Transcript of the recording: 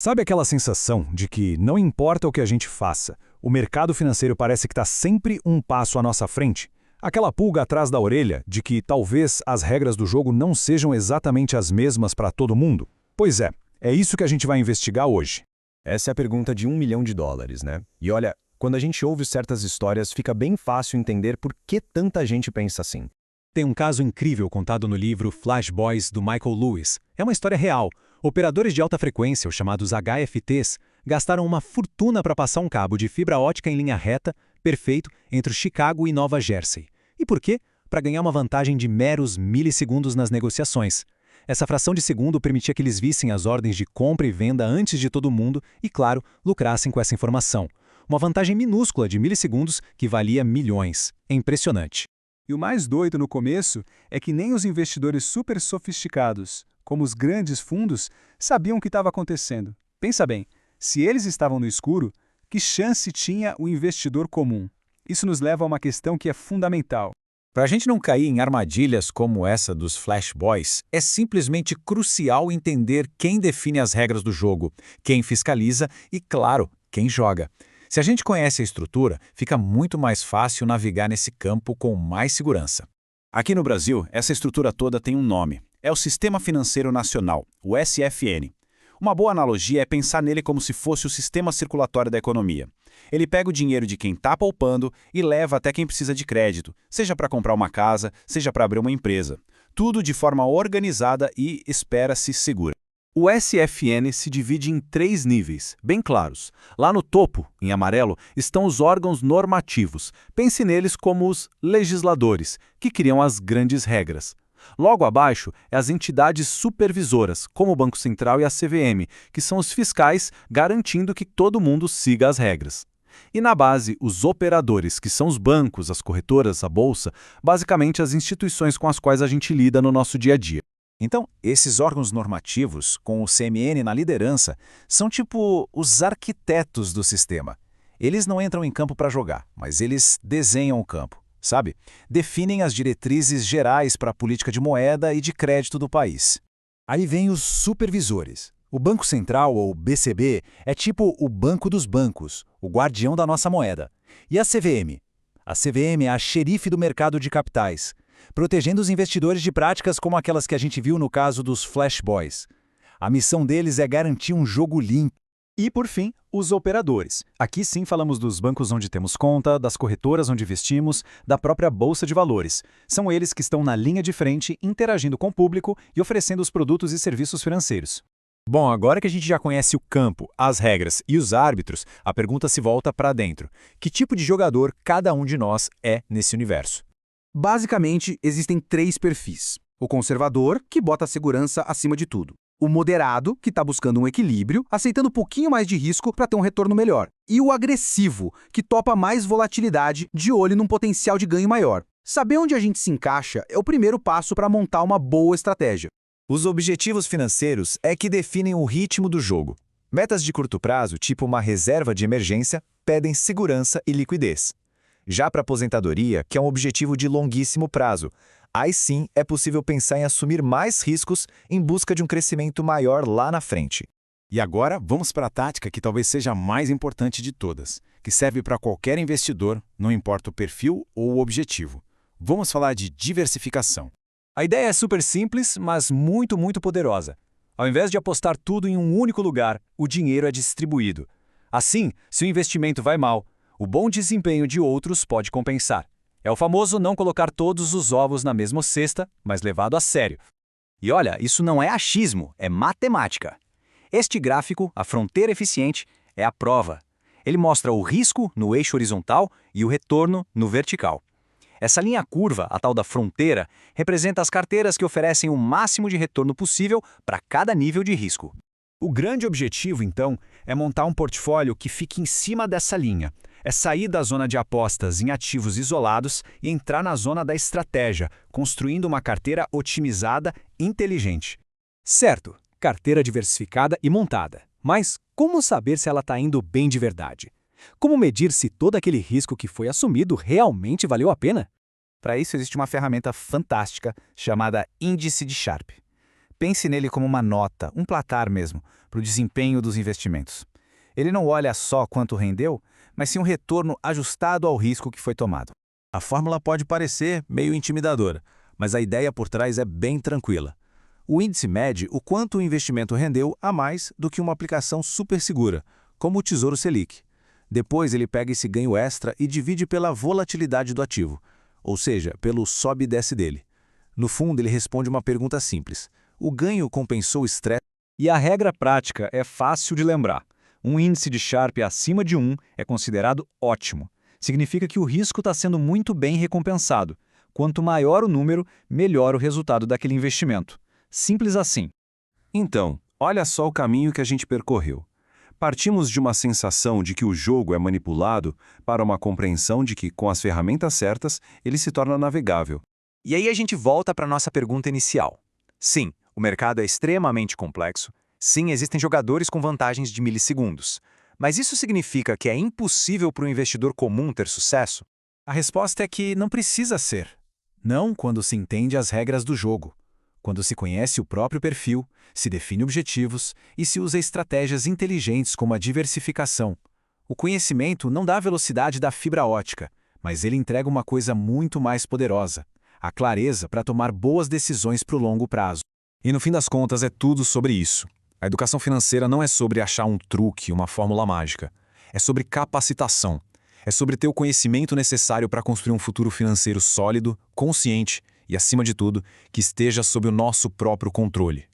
Sabe aquela sensação de que não importa o que a gente faça, o mercado financeiro parece que está sempre um passo à nossa frente? Aquela pulga atrás da orelha de que talvez as regras do jogo não sejam exatamente as mesmas para todo mundo? Pois é isso que a gente vai investigar hoje. Essa é a pergunta de US$ 1 milhão, né? E olha, quando a gente ouve certas histórias, fica bem fácil entender por que tanta gente pensa assim. Tem um caso incrível contado no livro Flash Boys, do Michael Lewis. É uma história real. Operadores de alta frequência, os chamados HFTs, gastaram uma fortuna para passar um cabo de fibra ótica em linha reta, perfeito, entre Chicago e Nova Jersey. E por quê? Para ganhar uma vantagem de meros milissegundos nas negociações. Essa fração de segundo permitia que eles vissem as ordens de compra e venda antes de todo mundo e, claro, lucrassem com essa informação. Uma vantagem minúscula de milissegundos que valia milhões. É impressionante. E o mais doido no começo é que nem os investidores super sofisticados, como os grandes fundos, sabiam o que estava acontecendo. Pensa bem, se eles estavam no escuro, que chance tinha o investidor comum? Isso nos leva a uma questão que é fundamental. Para a gente não cair em armadilhas como essa dos Flash Boys, é simplesmente crucial entender quem define as regras do jogo, quem fiscaliza e, claro, quem joga. Se a gente conhece a estrutura, fica muito mais fácil navegar nesse campo com mais segurança. Aqui no Brasil, essa estrutura toda tem um nome. É o Sistema Financeiro Nacional, o SFN. Uma boa analogia é pensar nele como se fosse o sistema circulatório da economia. Ele pega o dinheiro de quem está poupando e leva até quem precisa de crédito, seja para comprar uma casa, seja para abrir uma empresa. Tudo de forma organizada e, espera-se, segura. O SFN se divide em 3 níveis, bem claros. Lá no topo, em amarelo, estão os órgãos normativos. Pense neles como os legisladores, que criam as grandes regras. Logo abaixo, as entidades supervisoras, como o Banco Central e a CVM, que são os fiscais, garantindo que todo mundo siga as regras. E na base, os operadores, que são os bancos, as corretoras, a bolsa, basicamente as instituições com as quais a gente lida no nosso dia a dia. Então, esses órgãos normativos, com o CMN na liderança, são tipo os arquitetos do sistema. Eles não entram em campo para jogar, mas eles desenham o campo, sabe? Definem as diretrizes gerais para a política de moeda e de crédito do país. Aí vem os supervisores. O Banco Central, ou BCB, é tipo o banco dos bancos, o guardião da nossa moeda. E a CVM? A CVM é a xerife do mercado de capitais, protegendo os investidores de práticas como aquelas que a gente viu no caso dos Flash Boys. A missão deles é garantir um jogo limpo. E, por fim, os operadores. Aqui sim falamos dos bancos onde temos conta, das corretoras onde investimos, da própria bolsa de valores. São eles que estão na linha de frente, interagindo com o público e oferecendo os produtos e serviços financeiros. Bom, agora que a gente já conhece o campo, as regras e os árbitros, a pergunta se volta para dentro. Que tipo de jogador cada um de nós é nesse universo? Basicamente, existem 3 perfis. O conservador, que bota a segurança acima de tudo. O moderado, que está buscando um equilíbrio, aceitando um pouquinho mais de risco para ter um retorno melhor. E o agressivo, que topa mais volatilidade, de olho num potencial de ganho maior. Saber onde a gente se encaixa é o primeiro passo para montar uma boa estratégia. Os objetivos financeiros é que definem o ritmo do jogo. Metas de curto prazo, tipo uma reserva de emergência, pedem segurança e liquidez. Já para a aposentadoria, que é um objetivo de longuíssimo prazo, aí sim é possível pensar em assumir mais riscos em busca de um crescimento maior lá na frente. E agora, vamos para a tática que talvez seja a mais importante de todas, que serve para qualquer investidor, não importa o perfil ou o objetivo. Vamos falar de diversificação. A ideia é super simples, mas muito poderosa. Ao invés de apostar tudo em um único lugar, o dinheiro é distribuído. Assim, se o investimento vai mal, o bom desempenho de outros pode compensar. É o famoso não colocar todos os ovos na mesma cesta, mas levado a sério. E olha, isso não é achismo, é matemática. Este gráfico, a fronteira eficiente, é a prova. Ele mostra o risco no eixo horizontal e o retorno no vertical. Essa linha curva, a tal da fronteira, representa as carteiras que oferecem o máximo de retorno possível para cada nível de risco. O grande objetivo, então, é montar um portfólio que fique em cima dessa linha. É sair da zona de apostas em ativos isolados e entrar na zona da estratégia, construindo uma carteira otimizada, inteligente. Certo, carteira diversificada e montada. Mas como saber se ela está indo bem de verdade? Como medir se todo aquele risco que foi assumido realmente valeu a pena? Para isso existe uma ferramenta fantástica chamada Índice de Sharpe. Pense nele como uma nota, um placar mesmo, para o desempenho dos investimentos. Ele não olha só quanto rendeu, mas sim um retorno ajustado ao risco que foi tomado. A fórmula pode parecer meio intimidadora, mas a ideia por trás é bem tranquila. O índice mede o quanto o investimento rendeu a mais do que uma aplicação super segura, como o Tesouro Selic. Depois ele pega esse ganho extra e divide pela volatilidade do ativo, ou seja, pelo sobe e desce dele. No fundo, ele responde uma pergunta simples. O ganho compensou o estresse? E a regra prática é fácil de lembrar. Um índice de Sharpe acima de 1 é considerado ótimo. Significa que o risco está sendo muito bem recompensado. Quanto maior o número, melhor o resultado daquele investimento. Simples assim. Então, olha só o caminho que a gente percorreu. Partimos de uma sensação de que o jogo é manipulado para uma compreensão de que, com as ferramentas certas, ele se torna navegável. E aí a gente volta para a nossa pergunta inicial. Sim, o mercado é extremamente complexo. Sim, existem jogadores com vantagens de milissegundos. Mas isso significa que é impossível para o investidor comum ter sucesso? A resposta é que não precisa ser. Não quando se entende as regras do jogo. Quando se conhece o próprio perfil, se define objetivos e se usa estratégias inteligentes como a diversificação. O conhecimento não dá a velocidade da fibra ótica, mas ele entrega uma coisa muito mais poderosa: a clareza para tomar boas decisões para o longo prazo. E no fim das contas é tudo sobre isso. A educação financeira não é sobre achar um truque, uma fórmula mágica. É sobre capacitação. É sobre ter o conhecimento necessário para construir um futuro financeiro sólido, consciente e, acima de tudo, que esteja sob o nosso próprio controle.